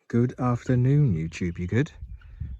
Good afternoon, YouTube. You good?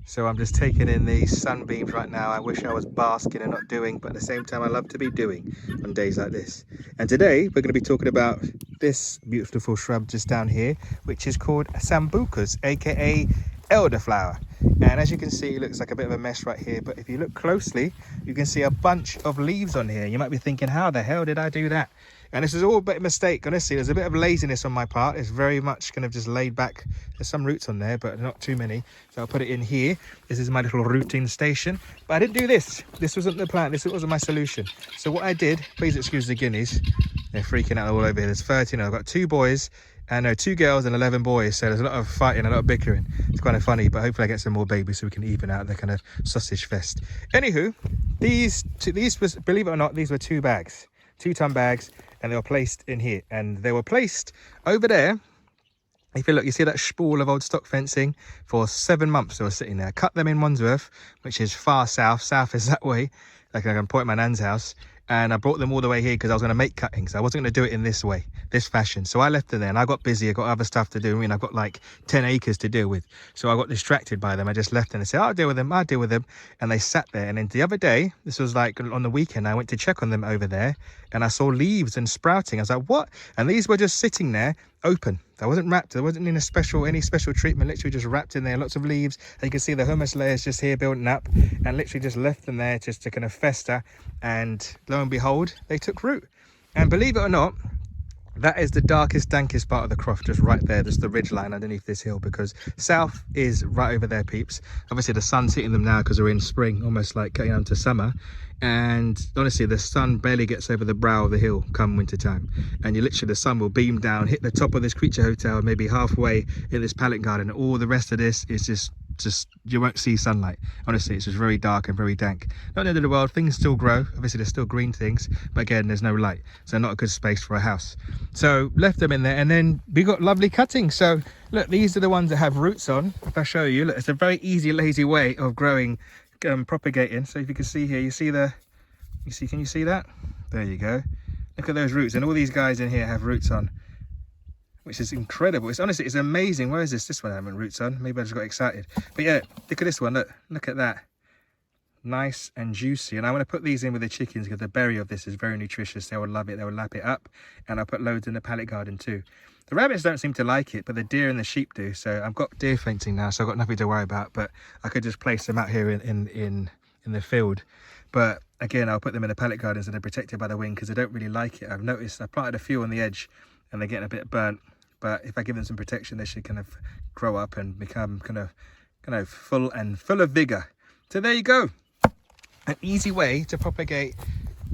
So I'm just taking in these sunbeams right now. I wish I was basking and not doing, but at the same time I love to be doing on days like this. And today we're going to be talking about this beautiful shrub just down here, which is called sambucas, aka elderflower. And as you can see, it looks like a bit of a mess right here, but if you look closely, you can see a bunch of leaves on here. You might be thinking, how the hell did I do that? And this is all a bit of a mistake, honestly. There's a bit of laziness on my part. It's very much kind of just laid back. There's some roots on there, but not too many. So I'll put it in here. This is my little rooting station. But I didn't do this. This wasn't the plan. This wasn't my solution. So what I did, please excuse the guineas. They're freaking out all over here. There's 13. I've got 2 boys. And no, 2 girls and 11 boys. So there's a lot of fighting, a lot of bickering. It's kind of funny, but hopefully I get some more babies so we can even out the kind of sausage fest. Anywho, these was, believe it or not, these were 2 bags, 2-ton bags. And they were placed in here, and they were placed over there. If you look, you see that spool of old stock fencing for 7 months. They were sitting there. Cut them in Wandsworth, which is far south. South is that way. Like I can point my nan's house. And I brought them all the way here because I was going to make cuttings. I wasn't going to do it in this way, this fashion. So I left them there and I got busy. I got other stuff to do. I mean, I've got like 10 acres to deal with. So I got distracted by them. I just left them and said, I'll deal with them. I'll deal with them. And they sat there. And then the other day, this was like on the weekend, I went to check on them over there and I saw leaves and sprouting. I was like, what? And these were just sitting there open. I wasn't wrapped. There wasn't any special treatment, literally just wrapped in there, lots of leaves. And you can see the humus layers just here building up, and literally just left them there just to kind of fester. And lo and behold, they took root. And believe it or not, that is the darkest, dankest part of the Croft, just right there. There's the ridge line underneath this hill, because south is right over there, peeps. Obviously the sun's hitting them now because we're in spring, almost like getting on to summer. And honestly, the sun barely gets over the brow of the hill come winter time. And you literally, the sun will beam down, hit the top of this creature hotel, maybe halfway in this pallet garden. All the rest of this is just you won't see sunlight. Honestly, it's just very dark and very dank. Not the end of the world, things still grow. Obviously there's still green things, but again, there's no light, so not a good space for a house. So left them in there, and then we got lovely cuttings. So look, these are the ones that have roots on. If I show you, look, it's a very easy, lazy way of growing, propagating. So if you can see here, can you see that? There you go. Look at those roots, and all these guys in here have roots on, which is incredible. It's honestly, it's amazing. Where is this? This one I haven't roots on. Maybe I just got excited. But yeah, look at this one. Look at that. Nice and juicy. And I want to put these in with the chickens because the berry of this is very nutritious. They will love it. They will lap it up. And I'll put loads in the pallet garden too. The rabbits don't seem to like it, but the deer and the sheep do. So I've got deer fencing now, so I've got nothing to worry about. But I could just place them out here in the field. But again, I'll put them in the pallet gardens and they're protected by the wind because they don't really like it. I've noticed I planted a few on the edge and they're getting a bit burnt. But if I give them some protection, they should kind of grow up and become kind of full of vigor. So there you go. An easy way to propagate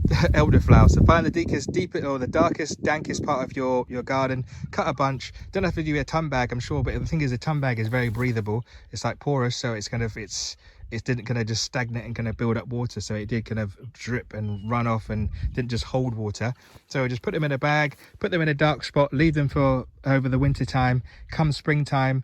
the elderflower. So find the the darkest, dankest part of your garden, cut a bunch. Don't have to do a ton bag, I'm sure, but the thing is, a ton bag is very breathable. It's like porous, so it's it didn't kind of just stagnate and kind of build up water, so it did kind of drip and run off and didn't just hold water. So just put them in a bag, put them in a dark spot, leave them for over the winter time. Come springtime,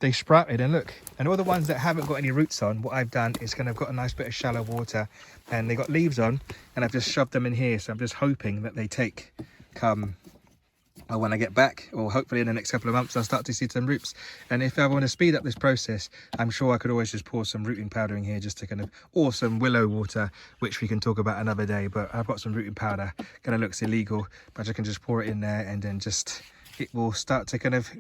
they sprouted, and look, and all the ones that haven't got any roots on, what I've done is kind of got a nice bit of shallow water and they got leaves on, and I've just shoved them in here. So I'm just hoping that they take come when I get back, or hopefully in the next couple of months, I'll start to see some roots. And if I want to speed up this process, I'm sure I could always just pour some rooting powder in here just to kind of, or some willow water, which we can talk about another day. But I've got some rooting powder, kind of looks illegal, but I can just pour it in there, and then just, it will start to kind of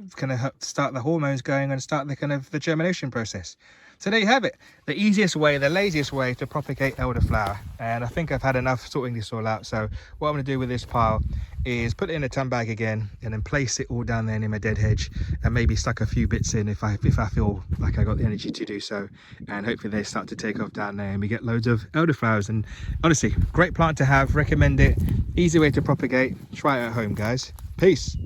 start the hormones going and start the germination process. So there you have it, the easiest way, the laziest way to propagate elderflower. And I think I've had enough sorting this all out. So what I'm going to do with this pile is put it in a ton bag again, and then place it all down there in my dead hedge, and maybe stuck a few bits in if I feel like I got the energy to do so. And hopefully they start to take off down there and we get loads of elderflowers. And honestly, great plant to have, recommend it, easy way to propagate. Try it at home, guys. Peace.